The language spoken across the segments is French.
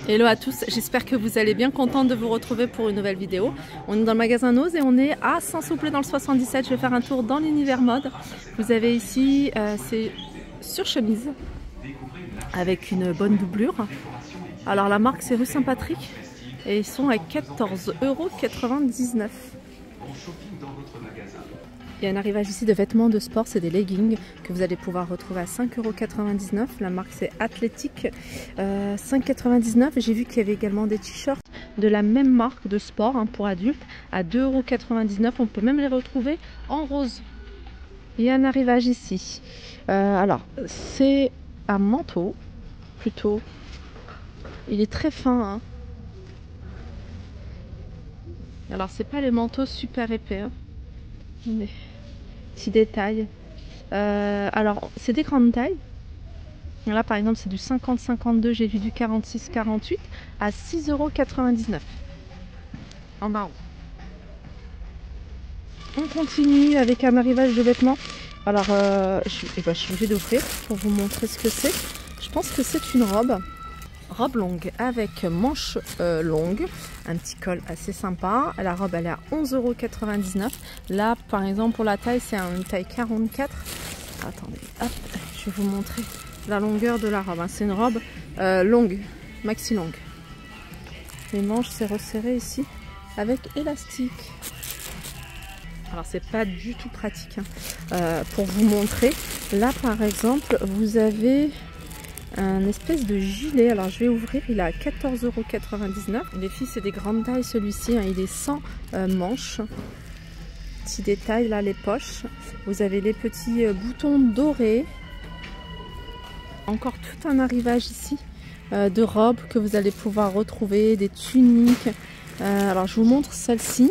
Hello à tous, j'espère que vous allez bien, contente de vous retrouver pour une nouvelle vidéo. On est dans le magasin Nose et on est à Saint-Souplé dans le 77. Je vais faire un tour dans l'univers mode. Vous avez ici ces surchemises avec une bonne doublure. Alors la marque c'est rue Saint-Patrick et ils sont à 14,99 €. Il y a un arrivage ici de vêtements de sport, c'est des leggings que vous allez pouvoir retrouver à 5,99 €. La marque c'est Athletic, 5,99 €. J'ai vu qu'il y avait également des t-shirts de la même marque de sport pour adultes à 2,99 €. On peut même les retrouver en rose. Il y a un arrivage ici. Alors c'est un manteau plutôt. Il est très fin. Alors c'est pas les manteaux super épais. Des petits détails. Alors c'est des grandes tailles. Là par exemple c'est du 50-52, j'ai vu du 46-48 à 6,99 € en marron. On continue avec un arrivage de vêtements. Alors je suis obligée d'ouvrir pour vous montrer ce que c'est. Je pense que c'est une robe longue avec manches longues, un petit col assez sympa. La robe elle est à 11,99 €. Là par exemple pour la taille c'est une taille 44. Attendez, hop, je vais vous montrer la longueur de la robe. C'est une robe longue, maxi longue. Les manches c'est resserré ici avec élastique. Alors c'est pas du tout pratique pour vous montrer. Là par exemple vous avez un espèce de gilet. Alors je vais ouvrir, il est à 14,99 €. Les filles c'est des grandes tailles celui-ci, il est sans manches. Petit détail là, les poches. Vous avez les petits boutons dorés. Encore tout un arrivage ici de robes que vous allez pouvoir retrouver, des tuniques. Alors je vous montre celle-ci.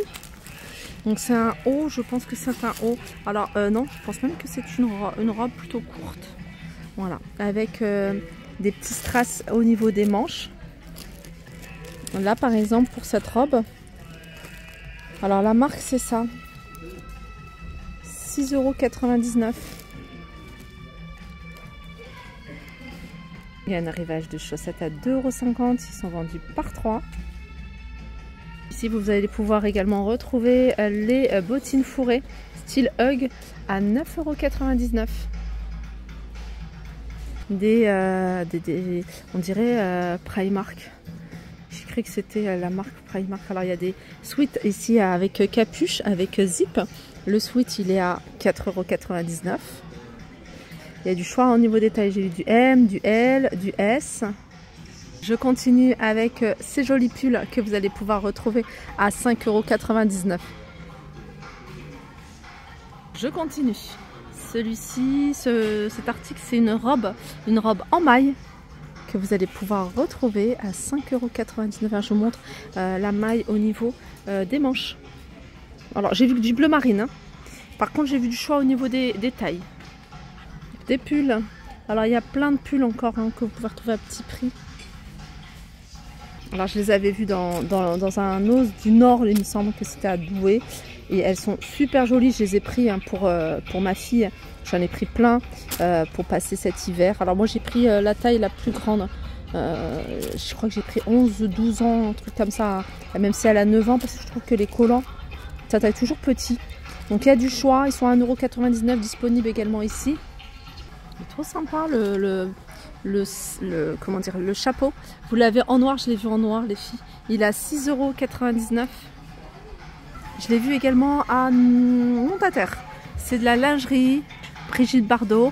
Donc c'est un haut, je pense que c'est un haut. Alors non, je pense même que c'est une robe plutôt courte. Voilà, avec des petits strass au niveau des manches. Là par exemple pour cette robe, alors la marque c'est ça, 6,99 €. Il y a un arrivage de chaussettes à 2,50 €, ils sont vendus par 3. Ici vous allez pouvoir également retrouver les bottines fourrées style Hug à 9,99 €. On dirait Primark. J'ai cru que c'était la marque Primark. Alors il y a des sweats ici avec capuche, avec zip. Le sweat il est à 4,99 €. Il y a du choix au niveau des tailles. J'ai vu du M, du L, du S. Je continue avec ces jolis pulls que vous allez pouvoir retrouver à 5,99 €. Je continue. Celui-ci, cet article, c'est une robe en maille que vous allez pouvoir retrouver à 5,99 €. Je vous montre la maille au niveau des manches. Alors, j'ai vu du bleu marine. Par contre, j'ai vu du choix au niveau des tailles. Des pulls. Alors, il y a plein de pulls encore que vous pouvez retrouver à petit prix. Alors, je les avais vus dans un Nose du Nord, il me semble que c'était à Douai. Et elles sont super jolies, je les ai pris pour ma fille. J'en ai pris plein pour passer cet hiver. Alors moi j'ai pris la taille la plus grande. Je crois que j'ai pris 11-12 ans, un truc comme ça. Même si elle a 9 ans, parce que je trouve que les collants, ça taille toujours petit. Donc il y a du choix, ils sont à 1,99 € disponibles également ici. C'est trop sympa comment dire, le chapeau. Vous l'avez en noir, je l'ai vu en noir les filles. Il est à 6,99 €. Je l'ai vu également à Montataire. C'est de la lingerie, Brigitte Bardot.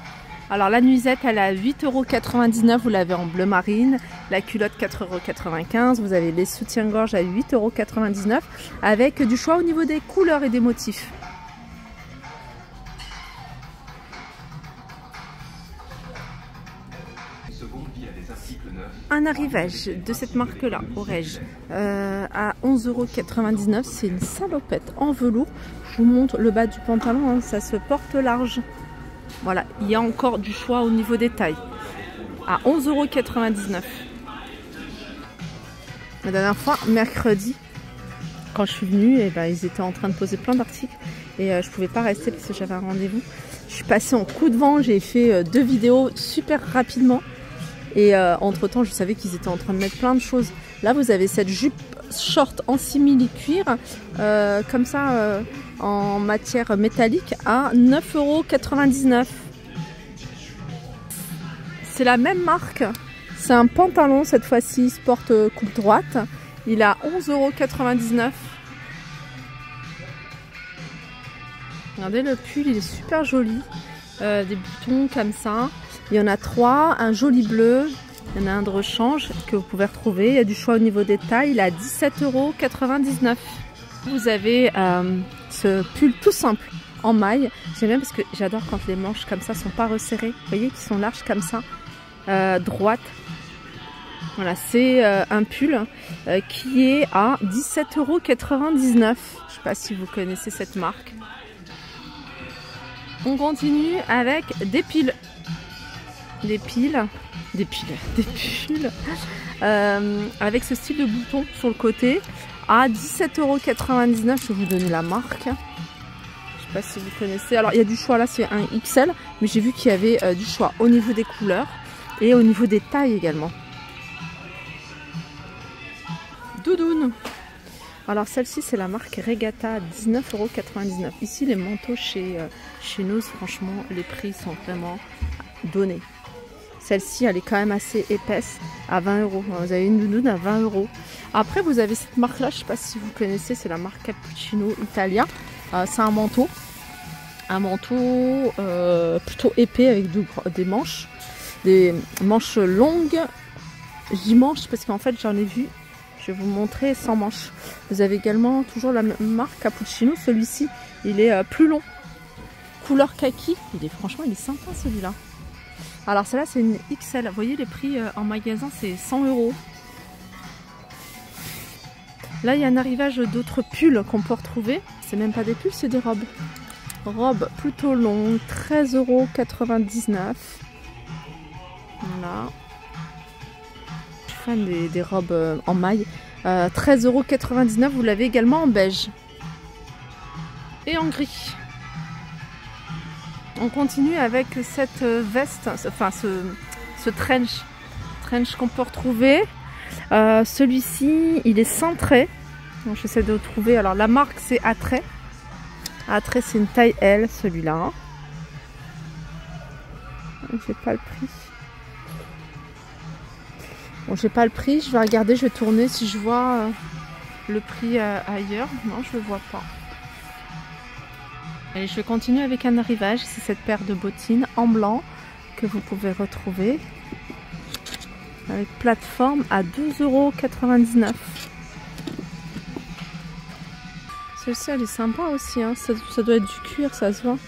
Alors la nuisette, elle est à 8,99 €. Vous l'avez en bleu marine. La culotte, 4,95 €. Vous avez les soutiens-gorge à 8,99 € avec du choix au niveau des couleurs et des motifs. Un arrivage de cette marque-là, Orège, à 11,99 €. C'est une salopette en velours. Je vous montre le bas du pantalon, ça se porte large. Voilà, il y a encore du choix au niveau des tailles. À 11,99 €. La dernière fois, mercredi, quand je suis venue, ils étaient en train de poser plein d'articles. Et je ne pouvais pas rester parce que j'avais un rendez-vous. Je suis passée en coup de vent, j'ai fait 2 vidéos super rapidement. Et entre temps, je savais qu'ils étaient en train de mettre plein de choses. Là, vous avez cette jupe short en simili-cuir, comme ça, en matière métallique, à 9,99 €. C'est la même marque. C'est un pantalon, cette fois-ci, sport coupe droite. Il a 11,99 €. Regardez le pull, il est super joli. Des boutons comme ça. Il y en a 3, un joli bleu. Il y en a un de rechange que vous pouvez retrouver. Il y a du choix au niveau des tailles. Il a 17,99 €. Vous avez ce pull tout simple en maille. J'aime bien parce que j'adore quand les manches comme ça sont pas resserrées. Vous voyez qu'ils sont larges comme ça, droite. Voilà, c'est un pull qui est à 17,99 €. Je sais pas si vous connaissez cette marque. On continue avec des pulls. Des pulls avec ce style de bouton sur le côté à 17,99 €. Je vais vous donner la marque. Je sais pas si vous connaissez. Alors il y a du choix là, c'est un XL, mais j'ai vu qu'il y avait du choix au niveau des couleurs et au niveau des tailles également. Doudoune. Alors celle-ci c'est la marque Regatta, 19,99 €. Ici les manteaux chez nous, franchement les prix sont vraiment donnés. Celle-ci elle est quand même assez épaisse, à 20 €. Vous avez une doudoune à 20 €. Après vous avez cette marque là, je ne sais pas si vous connaissez, c'est la marque Cappuccino Italia. C'est un manteau plutôt épais avec des manches longues. Je dis manches parce qu'en fait j'en ai vu. Je vais vous montrer sans manches. Vous avez également toujours la même marque Cappuccino. Celui-ci, il est plus long. Couleur kaki. Franchement, il est sympa celui-là. Alors celle-là, c'est une XL. Vous voyez, les prix en magasin, c'est 100 €. Là, il y a un arrivage d'autres pulls qu'on peut retrouver. C'est même pas des pulls, c'est des robes. Robes plutôt longues, 13,99 €. Voilà. Fan des robes en maille, 13,99 €. Vous l'avez également en beige et en gris. On continue avec cette veste, enfin ce trench qu'on peut retrouver. Celui-ci il est cintré. J'essaie de le trouver. Alors la marque c'est Attrait. Attrait, c'est une taille L, celui-là. J'ai pas le prix. Bon, j'ai pas le prix, je vais regarder, je vais tourner si je vois le prix ailleurs. Non, je le vois pas. Et je vais continuer avec un arrivage. C'est cette paire de bottines en blanc que vous pouvez retrouver avec plateforme à 12,99 €. Celle-ci, elle est sympa aussi. Hein. Ça doit être du cuir, ça se voit.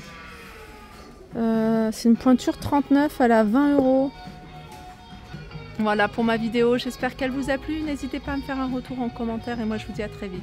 C'est une pointure 39, elle a 20 €. Voilà pour ma vidéo, j'espère qu'elle vous a plu. N'hésitez pas à me faire un retour en commentaire et moi je vous dis à très vite.